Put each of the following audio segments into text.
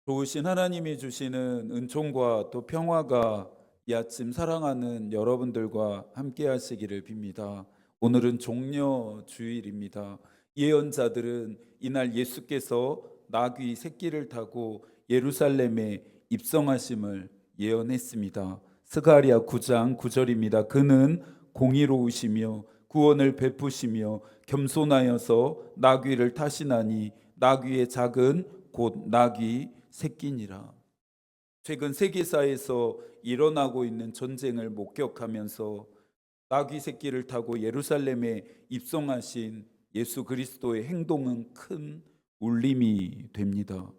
좋으신 하나님이 주시는 은총과 또 평화가 이 아침 사랑하는 여러분들과 함께 하시기를 빕니다. 오늘은 종려 주일입니다. 예언자들은 이날 예수께서 나귀 새끼를 타고 예루살렘에 입성하심을 예언했습니다. 스가랴 9장 9절입니다. 그는 공의로우시며 구원을 베푸시며 겸손하여서 나귀를 타시나니 나귀의 작은 곧 나귀 새끼니라. 최근 세계사에서 일어나고 있는 전쟁을 목격하면서 나귀 새끼를 타고 예루살렘에 입성하신 예수 그리스도의 행동은 큰 울림이 됩니다.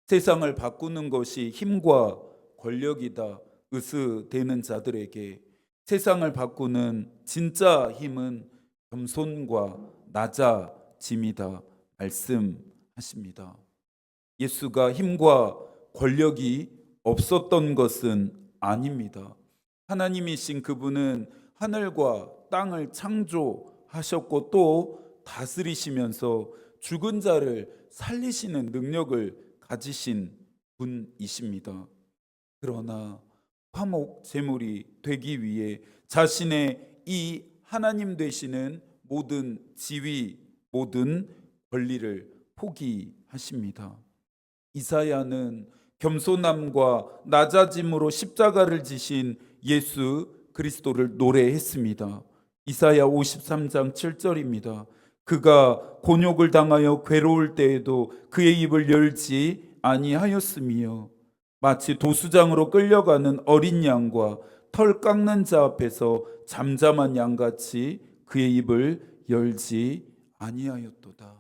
세상을 바꾸는 것이 힘과 권력이다 으스대는 자들에게 세상을 바꾸는 진짜 힘은 겸손과 낮아짐이다 말씀하십니다. 예수가 힘과 권력이 없었던 것은 아닙니다. 하나님이신 그분은 하늘과 땅을 창조하셨고 또 다스리시면서 죽은 자를 살리시는 능력을 가지신 분이십니다. 그러나 화목 제물이 되기 위해 자신의 이 하나님 되시는 모든 지위, 모든 권리를 포기하십니다. 이사야는 겸손함과 낮아짐으로 십자가를 지신 예수 그리스도를 노래했습니다. 이사야 53장 7절입니다. 그가 곤욕을 당하여 괴로울 때에도 그의 입을 열지 아니하였으며 마치 도수장으로 끌려가는 어린 양과 털 깎는 자 앞에서 잠잠한 양같이 그의 입을 열지 아니하였도다.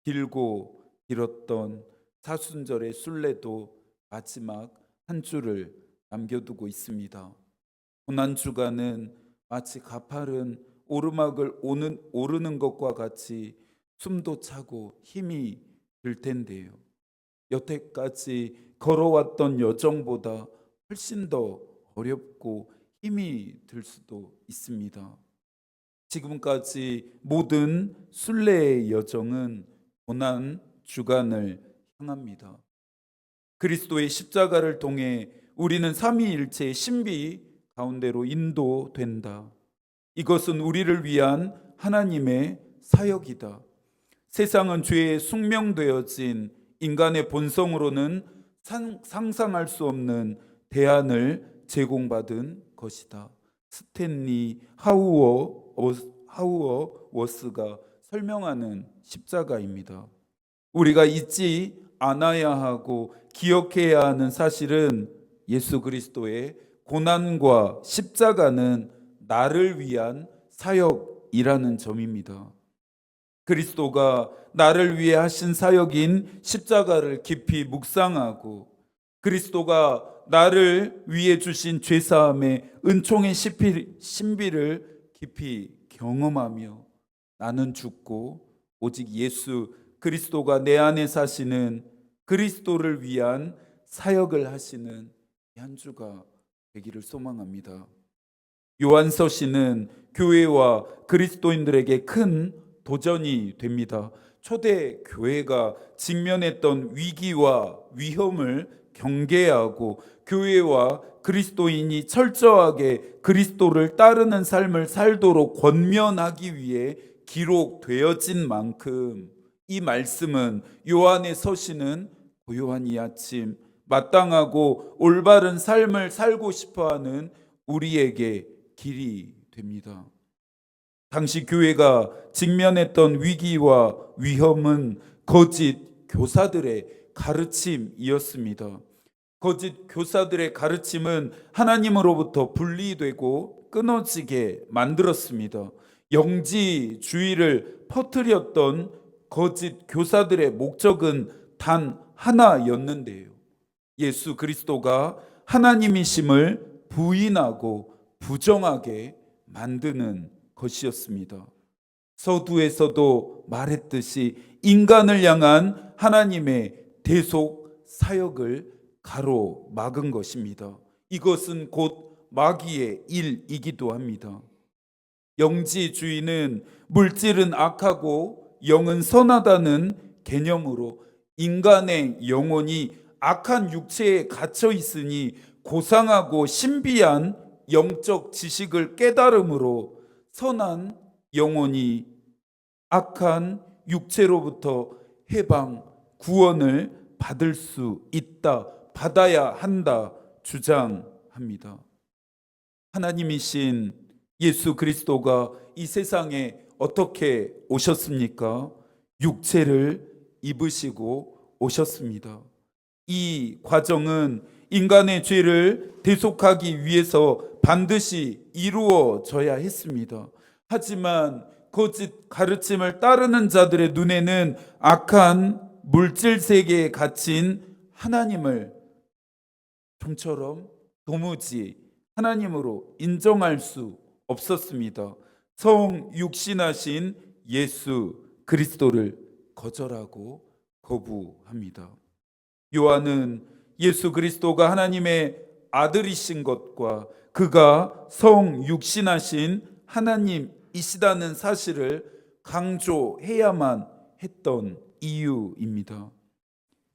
길고 길었던 사순절의 순례도 마지막 한 줄을 남겨두고 있습니다. 고난주간은 마치 가파른 오르막을 오르는 것과 같이 숨도 차고 힘이 들 텐데요. 여태까지 걸어왔던 여정보다 훨씬 더 어렵고 힘이 들 수도 있습니다. 지금까지 모든 순례의 여정은 고난 주간을 향합니다. 그리스도의 십자가를 통해 우리는 삼위일체의 신비 가운데로 인도된다. 이것은 우리를 위한 하나님의 사역이다. 세상은 죄에 숙명되어진 인간의 본성으로는 상상할 수 없는 대안을 제공받은 것이다. 스탠리 하우어워스가 설명하는 십자가입니다. 우리가 잊지 않아야 하고 기억해야 하는 사실은 예수 그리스도의 고난과 십자가는 나를 위한 사역이라는 점입니다. 그리스도가 나를 위해 하신 사역인 십자가를 깊이 묵상하고 그리스도가 나를 위해 주신 죄사함의 은총의 신비를 깊이 경험하며 나는 죽고 오직 예수 그리스도가 내 안에 사시는 그리스도를 위한 사역을 하시는 한 주가 되기를 소망합니다. 요한서신은 교회와 그리스도인들에게 큰 도전이 됩니다. 초대 교회가 직면했던 위기와 위험을 경계하고 교회와 그리스도인이 철저하게 그리스도를 따르는 삶을 살도록 권면하기 위해 기록되어진 만큼 이 말씀은 요한의 서신은 고요한 이 아침 마땅하고 올바른 삶을 살고 싶어하는 우리에게 길이 됩니다. 당시 교회가 직면했던 위기와 위험은 거짓 교사들의 가르침이었습니다. 거짓 교사들의 가르침은 하나님으로부터 분리되고 끊어지게 만들었습니다. 영지주의를 퍼뜨렸던 거짓 교사들의 목적은 단 하나였는데요. 예수 그리스도가 하나님이심을 부인하고 부정하게 만드는 것이었습니다. 서두에서도 말했듯이 인간을 향한 하나님의 대속 사역을 가로막은 것입니다. 이것은 곧 마귀의 일이기도 합니다. 영지주의는 물질은 악하고 영은 선하다는 개념으로 인간의 영혼이 악한 육체에 갇혀 있으니 고상하고 신비한 영적 지식을 깨달음으로 선한 영혼이 악한 육체로부터 해방, 구원을 받을 수 있다, 받아야 한다 주장합니다. 하나님이신 예수 그리스도가 이 세상에 어떻게 오셨습니까? 육체를 입으시고 오셨습니다. 이 과정은 인간의 죄를 대속하기 위해서 반드시 이루어져야 했습니다. 하지만 거짓 가르침을 따르는 자들의 눈에는 악한 물질 세계에 갇힌 하나님을 좀처럼 도무지 하나님으로 인정할 수 없었습니다. 성육신하신 예수 그리스도를 거절하고 거부합니다. 요한은 예수 그리스도가 하나님의 아들이신 것과 그가 성육신하신 하나님이시다는 사실을 강조해야만 했던 이유입니다.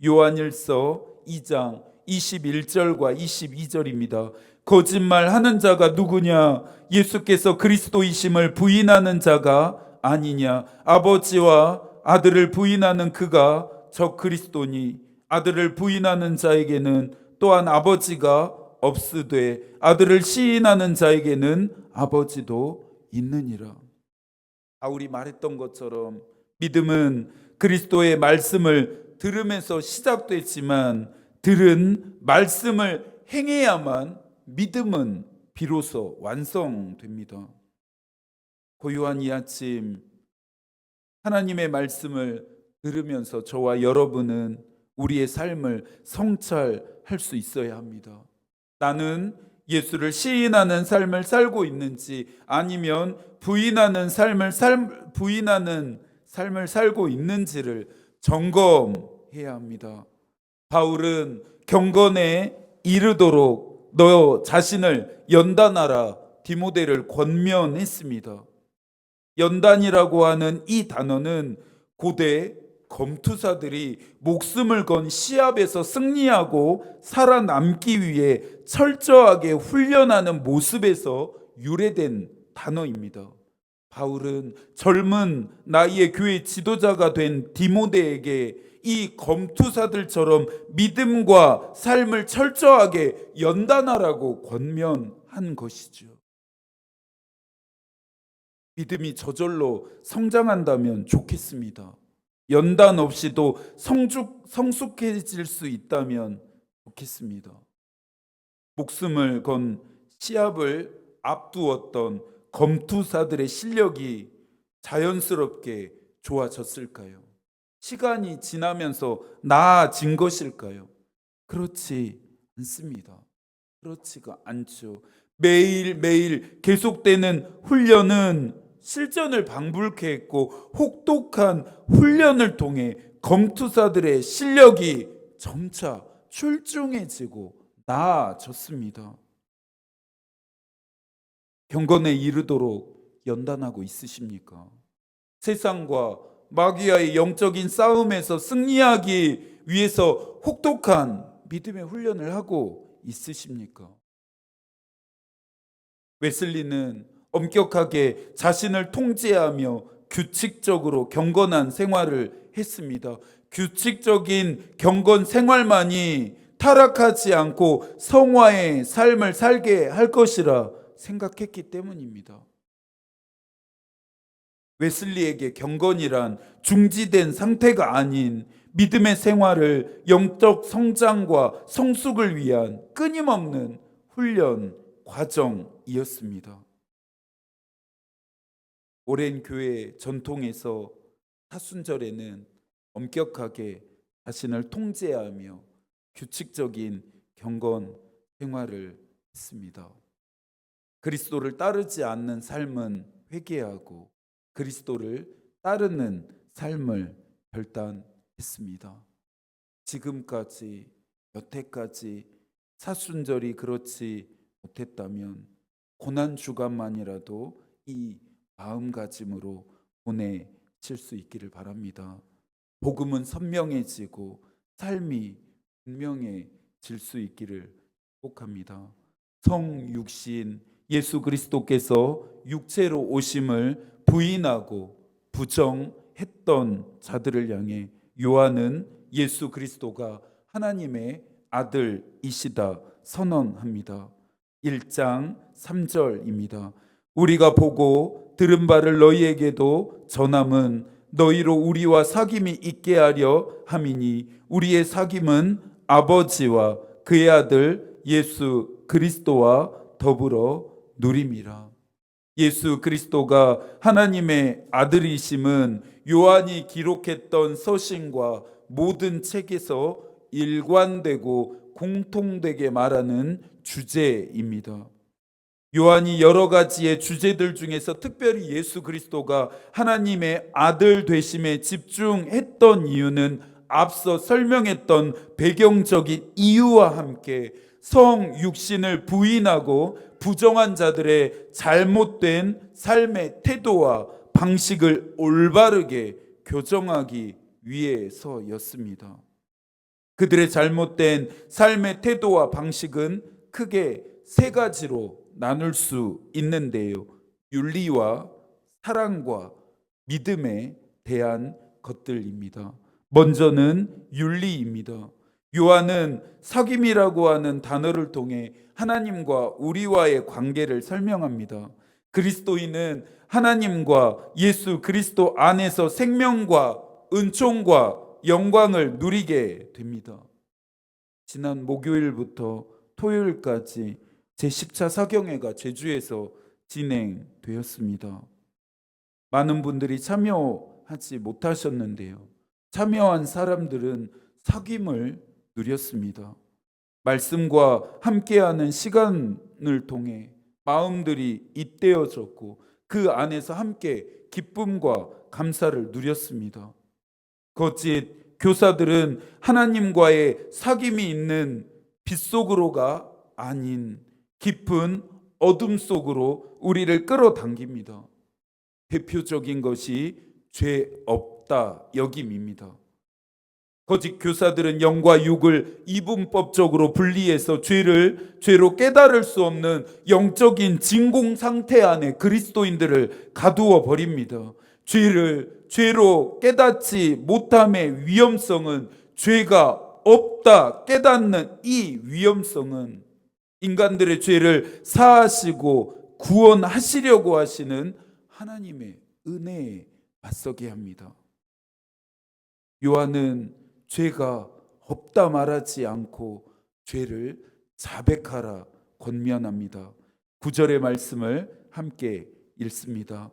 요한일서 2장 21절과 22절입니다. 거짓말하는 자가 누구냐? 예수께서 그리스도이심을 부인하는 자가 아니냐? 아버지와 아들을 부인하는 그가 저 그리스도니 아들을 부인하는 자에게는 또한 아버지가 없으되 아들을 시인하는 자에게는 아버지도 있느니라. 바울이 말했던 것처럼 믿음은 그리스도의 말씀을 들으면서 시작됐지만 들은 말씀을 행해야만 믿음은 비로소 완성됩니다. 고요한 이 아침 하나님의 말씀을 들으면서 저와 여러분은 우리의 삶을 성찰할 수 있어야 합니다. 나는 예수를 시인하는 삶을 살고 있는지 아니면 부인하는 삶을 살고 있는지를 점검해야 합니다. 바울은 경건에 이르도록 너 자신을 연단하라 디모데를 권면했습니다. 연단이라고 하는 이 단어는 고대 검투사들이 목숨을 건 시합에서 승리하고 살아남기 위해 철저하게 훈련하는 모습에서 유래된 단어입니다. 바울은 젊은 나이에 교회 지도자가 된 디모데에게 이 검투사들처럼 믿음과 삶을 철저하게 연단하라고 권면한 것이죠. 믿음이 저절로 성장한다면 좋겠습니다. 연단 없이도 성숙해질 수 있다면 좋겠습니다. 목숨을 건 시합을 앞두었던 검투사들의 실력이 자연스럽게 좋아졌을까요? 시간이 지나면서 나아진 것일까요? 그렇지 않습니다. 그렇지가 않죠. 매일매일 계속되는 훈련은 실전을 방불케 했고 혹독한 훈련을 통해 검투사들의 실력이 점차 출중해지고 나아졌습니다. 경건에 이르도록 연단하고 있으십니까? 세상과 마귀와의 영적인 싸움에서 승리하기 위해서 혹독한 믿음의 훈련을 하고 있으십니까? 웨슬리는 엄격하게 자신을 통제하며 규칙적으로 경건한 생활을 했습니다. 규칙적인 경건 생활만이 타락하지 않고 성화의 삶을 살게 할 것이라 생각했기 때문입니다. 웨슬리에게 경건이란 중지된 상태가 아닌 믿음의 생활을 영적 성장과 성숙을 위한 끊임없는 훈련 과정이었습니다. 오랜 교회 전통에서 사순절에는 엄격하게 자신을 통제하며 규칙적인 경건 생활을 했습니다. 그리스도를 따르지 않는 삶은 회개하고 그리스도를 따르는 삶을 결단했습니다. 지금까지 여태까지 사순절이 그렇지 못했다면 고난 주간만이라도 이 마음가짐으로 보내실 수 있기를 바랍니다. 복음은 선명해지고 삶이 분명해질 수 있기를 축복합니다. 성육신 예수 그리스도께서 육체로 오심을 부인하고 부정했던 자들을 향해 요한은 예수 그리스도가 하나님의 아들이시다 선언합니다. 1장 3절입니다. 우리가 보고 들은 바를 너희에게도 전함은 너희로 우리와 사귐이 있게 하려 함이니 우리의 사귐은 아버지와 그의 아들 예수 그리스도와 더불어 누림이라. 예수 그리스도가 하나님의 아들이심은 요한이 기록했던 서신과 모든 책에서 일관되고 공통되게 말하는 주제입니다. 요한이 여러 가지의 주제들 중에서 특별히 예수 그리스도가 하나님의 아들 되심에 집중했던 이유는 앞서 설명했던 배경적인 이유와 함께 성육신을 부인하고 부정한 자들의 잘못된 삶의 태도와 방식을 올바르게 교정하기 위해서였습니다. 그들의 잘못된 삶의 태도와 방식은 크게 세 가지로 나눌 수 있는데요. 윤리와 사랑과 믿음에 대한 것들입니다. 먼저는 윤리입니다. 요한은 사귐이라고 하는 단어를 통해 하나님과 우리와의 관계를 설명합니다. 그리스도인은 하나님과 예수 그리스도 안에서 생명과 은총과 영광을 누리게 됩니다. 지난 목요일부터 토요일까지 제10차 사경회가 제주에서 진행되었습니다. 많은 분들이 참여하지 못하셨는데요. 참여한 사람들은 사귐을 누렸습니다. 말씀과 함께하는 시간을 통해 마음들이 잇대어졌고 그 안에서 함께 기쁨과 감사를 누렸습니다. 거짓 교사들은 하나님과의 사귐이 있는 빛 속으로가 아닌 깊은 어둠 속으로 우리를 끌어당깁니다. 대표적인 것이 죄 없다 여김입니다. 거짓 교사들은 영과 육을 이분법적으로 분리해서 죄로 깨달을 수 없는 영적인 진공 상태 안에 그리스도인들을 가두어 버립니다. 죄로 깨닫지 못함의 위험성은 죄가 없다 깨닫는 이 위험성은 인간들의 죄를 사하시고 구원하시려고 하시는 하나님의 은혜에 맞서게 합니다. 요한은 죄가 없다 말하지 않고 죄를 자백하라 권면합니다. 9절의 말씀을 함께 읽습니다.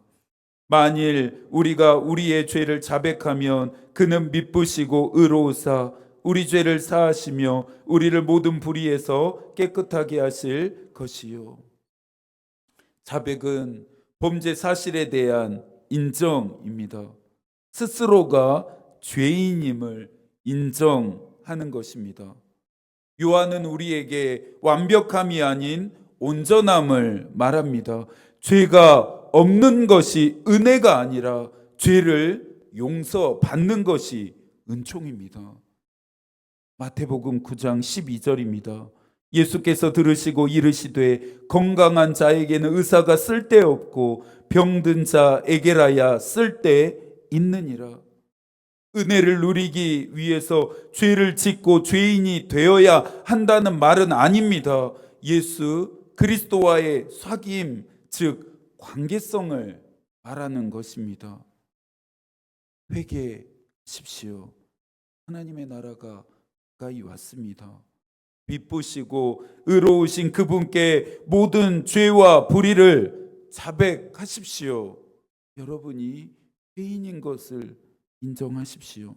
만일 우리가 우리의 죄를 자백하면 그는 미쁘시고 의로우사 우리 죄를 사하시며 우리를 모든 불의에서 깨끗하게 하실 것이요. 자백은 범죄 사실에 대한 인정입니다. 스스로가 죄인임을 인정하는 것입니다. 요한은 우리에게 완벽함이 아닌 온전함을 말합니다. 죄가 없는 것이 은혜가 아니라 죄를 용서받는 것이 은총입니다. 마태복음 9장 12절입니다. 예수께서 들으시고 이르시되 건강한 자에게는 의사가 쓸데없고 병든 자에게라야 쓸데 있느니라. 은혜를 누리기 위해서 죄를 짓고 죄인이 되어야 한다는 말은 아닙니다. 예수 그리스도와의 사귐, 즉 관계성을 말하는 것입니다. 회개하십시오. 하나님의 나라가 가까이 왔습니다. 미쁘시고 의로우신 그분께 모든 죄와 불의를 자백하십시오. 여러분이 죄인인 것을 인정하십시오.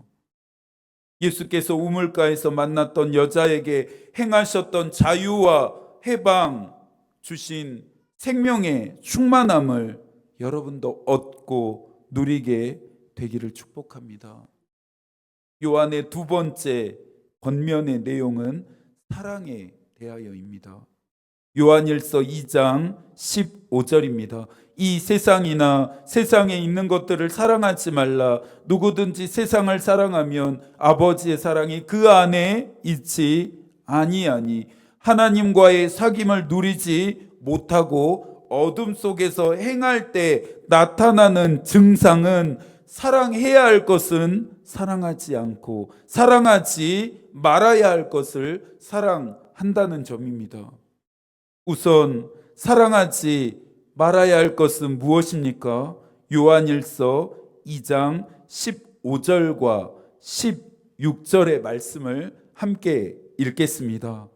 예수께서 우물가에서 만났던 여자에게 행하셨던 자유와 해방 주신 생명의 충만함을 여러분도 얻고 누리게 되기를 축복합니다. 요한의 두 번째 권면의 내용은 사랑에 대하여입니다. 요한일서 2장 15절입니다. 이 세상이나 세상에 있는 것들을 사랑하지 말라. 누구든지 세상을 사랑하면 아버지의 사랑이 그 안에 있지 아니하니. 하나님과의 사귐을 누리지 못하고 어둠 속에서 행할 때 나타나는 증상은 사랑해야 할 것은 사랑하지 않고 사랑하지 말아야 할 것을 사랑한다는 점입니다. 우선 사랑하지 말아야 할 것은 무엇입니까? 요한일서 2장 15절과 16절의 말씀을 함께 읽겠습니다.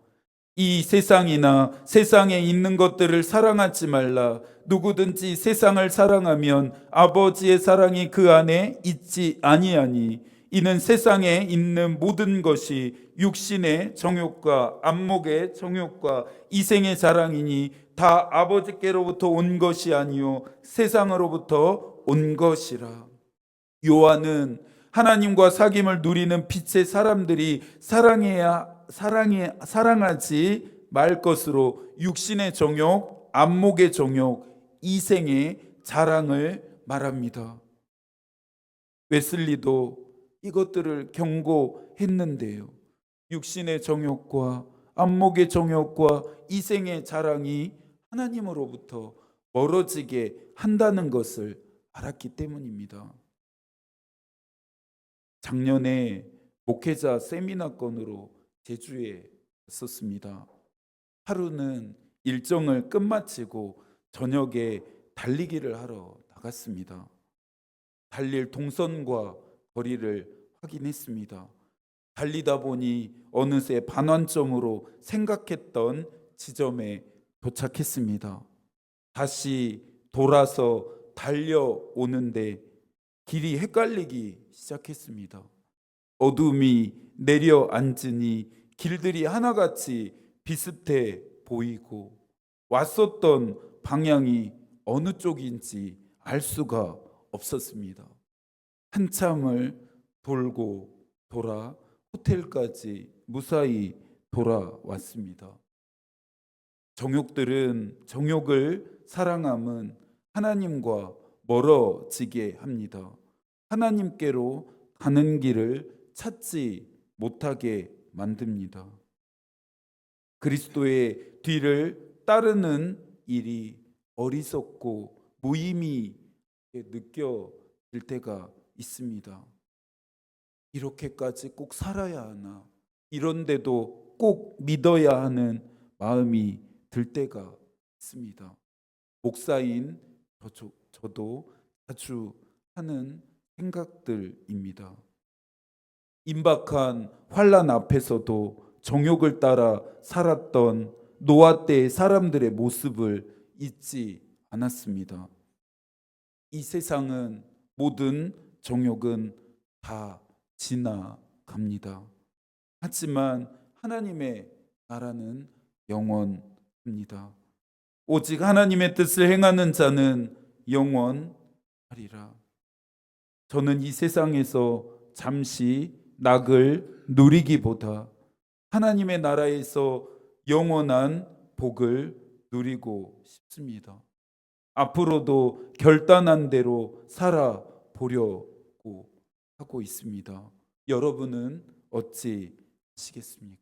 이 세상이나 세상에 있는 것들을 사랑하지 말라. 누구든지 세상을 사랑하면 아버지의 사랑이 그 안에 있지 아니하니. 이는 세상에 있는 모든 것이 육신의 정욕과 안목의 정욕과 이생의 자랑이니 다 아버지께로부터 온 것이 아니요 세상으로부터 온 것이라. 요한은 하나님과 사귐을 누리는 빛의 사람들이 사랑하지 말 것으로 육신의 정욕, 안목의 정욕, 이생의 자랑을 말합니다. 웨슬리도 이것들을 경고했는데요. 육신의 정욕과 안목의 정욕과 이생의 자랑이 하나님으로부터 멀어지게 한다는 것을 알았기 때문입니다. 작년에 목회자 세미나건으로 제주에 갔었습니다. 하루는 일정을 끝마치고 저녁에 달리기를 하러 나갔습니다. 달릴 동선과 거리를 확인했습니다. 달리다 보니 어느새 반환점으로 생각했던 지점에 도착했습니다. 다시 돌아서 달려오는데 길이 헷갈리기 시작했습니다. 어둠이 내려앉으니 길들이 하나같이 비슷해 보이고 왔었던 방향이 어느 쪽인지 알 수가 없었습니다. 한참을 돌고 돌아 호텔까지 무사히 돌아왔습니다. 정욕을 사랑함은 하나님과 멀어지게 합니다. 하나님께로 가는 길을 찾지 못하게 만듭니다. 그리스도의 뒤를 따르는 일이 어리석고 무의미하게 느껴질 때가 있습니다. 이렇게까지 꼭 살아야 하나? 이런데도 꼭 믿어야 하는 마음이 들 때가 있습니다. 목사인 저도 자주 하는 생각들입니다. 임박한 환난 앞에서도 정욕을 따라 살았던 노아 때의 사람들의 모습을 잊지 않았습니다. 이 세상은 모든 정욕은 다 지나갑니다. 하지만 하나님의 나라는 영원합니다. 오직 하나님의 뜻을 행하는 자는 영원하리라. 저는 이 세상에서 잠시 낙을 누리기보다 하나님의 나라에서 영원한 복을 누리고 싶습니다. 앞으로도 결단한 대로 살아보려고 하고 있습니다. 여러분은 어찌 하시겠습니까?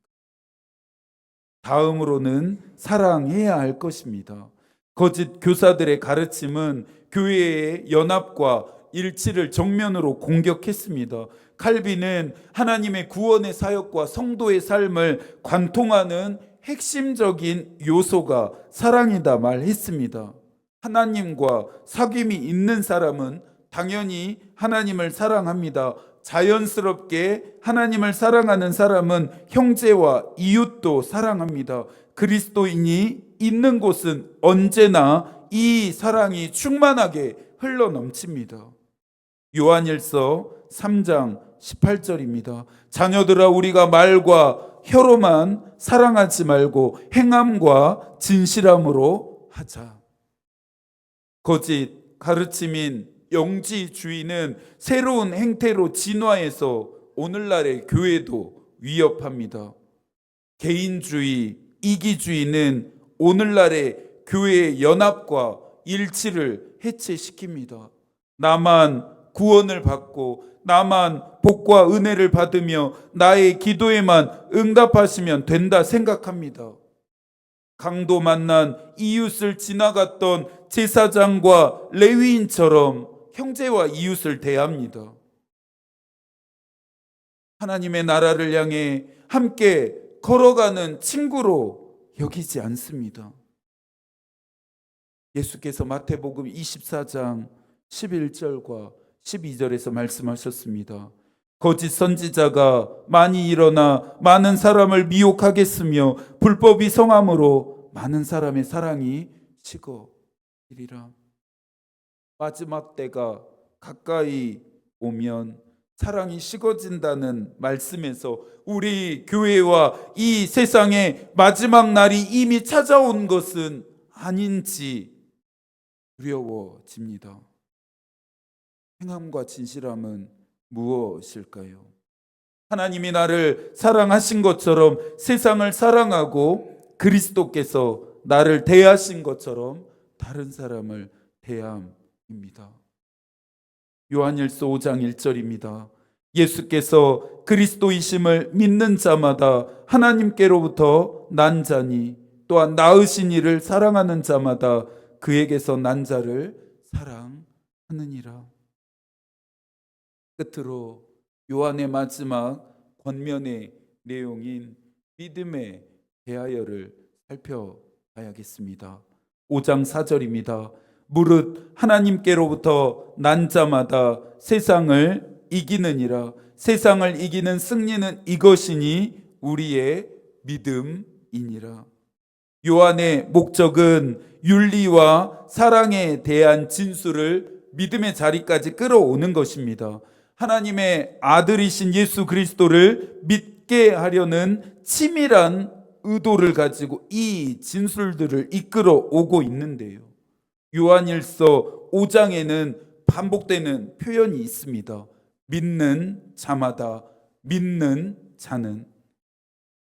다음으로는 사랑해야 할 것입니다. 거짓 교사들의 가르침은 교회의 연합과 일치를 정면으로 공격했습니다. 칼빈은 하나님의 구원의 사역과 성도의 삶을 관통하는 핵심적인 요소가 사랑이다 말했습니다. 하나님과 사귐이 있는 사람은 당연히 하나님을 사랑합니다. 자연스럽게 하나님을 사랑하는 사람은 형제와 이웃도 사랑합니다. 그리스도인이 있는 곳은 언제나 이 사랑이 충만하게 흘러넘칩니다. 요한일서 3장 18절입니다. 자녀들아, 우리가 말과 혀로만 사랑하지 말고 행함과 진실함으로 하자. 거짓 가르침인 영지주의는 새로운 행태로 진화해서 오늘날의 교회도 위협합니다. 개인주의, 이기주의는 오늘날의 교회의 연합과 일치를 해체시킵니다. 나만 구원을 받고 나만 복과 은혜를 받으며 나의 기도에만 응답하시면 된다 생각합니다. 강도 만난 이웃을 지나갔던 제사장과 레위인처럼 형제와 이웃을 대합니다. 하나님의 나라를 향해 함께 걸어가는 친구로 여기지 않습니다. 예수께서 마태복음 24장 11절과 12절에서 말씀하셨습니다. 거짓 선지자가 많이 일어나 많은 사람을 미혹하겠으며 불법이 성함으로 많은 사람의 사랑이 식어지리라. 마지막 때가 가까이 오면 사랑이 식어진다는 말씀에서 우리 교회와 이 세상의 마지막 날이 이미 찾아온 것은 아닌지 두려워집니다. 행함과 진실함은 무엇일까요? 하나님이 나를 사랑하신 것처럼 세상을 사랑하고 그리스도께서 나를 대하신 것처럼 다른 사람을 대함입니다. 요한일서 5장 1절입니다. 예수께서 그리스도이심을 믿는 자마다 하나님께로부터 난 자니 또한 낳으신 이를 사랑하는 자마다 그에게서 난 자를 사랑하느니라. 끝으로 요한의 마지막 권면의 내용인 믿음에 대하여를 살펴봐야겠습니다. 5장 4절입니다. 무릇 하나님께로부터 난 자마다 세상을 이기느니라. 세상을 이기는 승리는 이것이니 우리의 믿음이니라. 요한의 목적은 윤리와 사랑에 대한 진술을 믿음의 자리까지 끌어오는 것입니다. 하나님의 아들이신 예수 그리스도를 믿게 하려는 치밀한 의도를 가지고 이 진술들을 이끌어 오고 있는데요. 요한일서 5장에는 반복되는 표현이 있습니다. 믿는 자마다, 믿는 자는.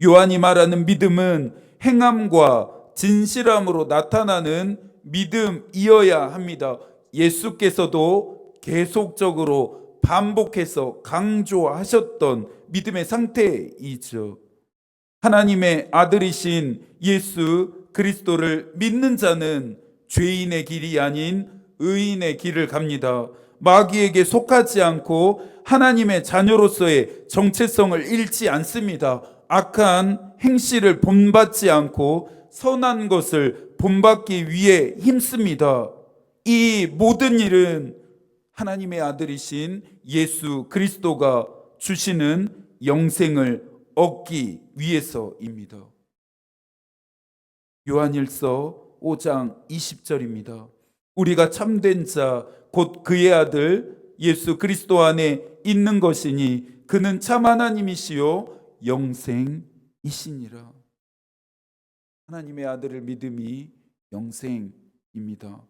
요한이 말하는 믿음은 행함과 진실함으로 나타나는 믿음이어야 합니다. 예수께서도 계속적으로 반복해서 강조하셨던 믿음의 상태이죠. 하나님의 아들이신 예수 그리스도를 믿는 자는 죄인의 길이 아닌 의인의 길을 갑니다. 마귀에게 속하지 않고 하나님의 자녀로서의 정체성을 잃지 않습니다. 악한 행실을 본받지 않고 선한 것을 본받기 위해 힘씁니다. 이 모든 일은 하나님의 아들이신 예수 그리스도가 주시는 영생을 얻기 위해서입니다. 요한일서 5장 20절입니다. 우리가 참된 자 곧 그의 아들 예수 그리스도 안에 있는 것이니 그는 참 하나님이시요 영생이시니라. 하나님의 아들을 믿음이 영생입니다.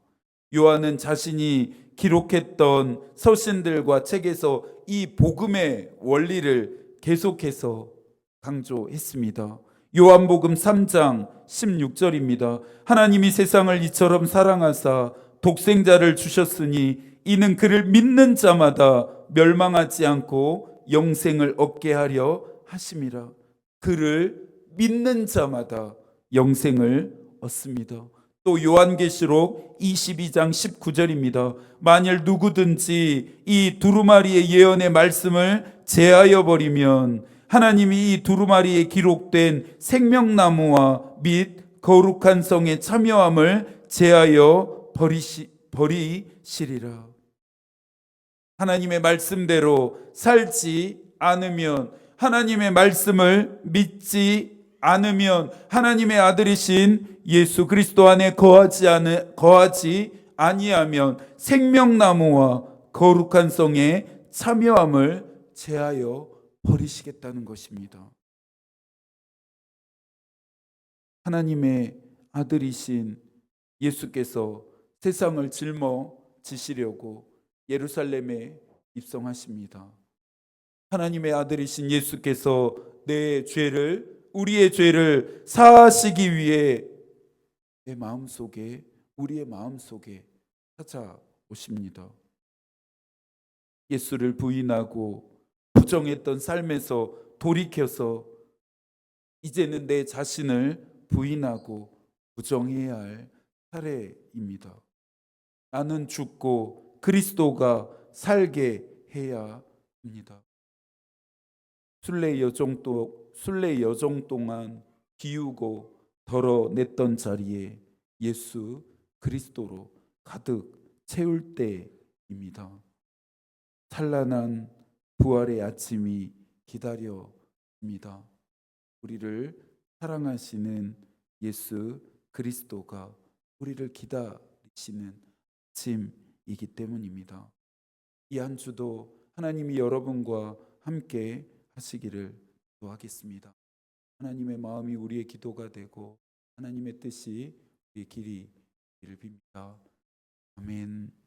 요한은 자신이 기록했던 서신들과 책에서 이 복음의 원리를 계속해서 강조했습니다. 요한복음 3장 16절입니다. 하나님이 세상을 이처럼 사랑하사 독생자를 주셨으니 이는 그를 믿는 자마다 멸망하지 않고 영생을 얻게 하려 하심이라. 그를 믿는 자마다 영생을 얻습니다. 또 요한계시록 22장 19절입니다. 만일 누구든지 이 두루마리의 예언의 말씀을 제하여 버리면 하나님이 이 두루마리에 기록된 생명나무와 및 거룩한 성의 참여함을 제하여 버리시리라. 하나님의 말씀대로 살지 않으면, 하나님의 말씀을 믿지 않으면, 하나님의 아들이신 예수 그리스도 안에 거하지 아니하면 생명나무와 거룩한 성의 참여함을 제하여 버리시겠다는 것입니다. 하나님의 아들이신 예수께서 세상을 짊어지시려고 예루살렘에 입성하십니다. 하나님의 아들이신 예수께서 우리의 죄를 사하시기 위해 내 마음속에, 우리의 마음속에 찾아오십니다. 예수를 부인하고 부정했던 삶에서 돌이켜서 이제는 내 자신을 부인하고 부정해야 할 차례입니다. 나는 죽고 그리스도가 살게 해야 합니다. 순례 여정 동안 비우고 덜어냈던 자리에 예수 그리스도로 가득 채울 때입니다. 찬란한 부활의 아침이 기다려옵니다. 우리를 사랑하시는 예수 그리스도가 우리를 기다리시는 아침이기 때문입니다. 이 한 주도 하나님이 여러분과 함께 하시기를 기도하겠습니다. 하나님의 마음이 우리의 기도가 되고 하나님의 뜻이 우리의 길이 되기를 빕니다. 아멘.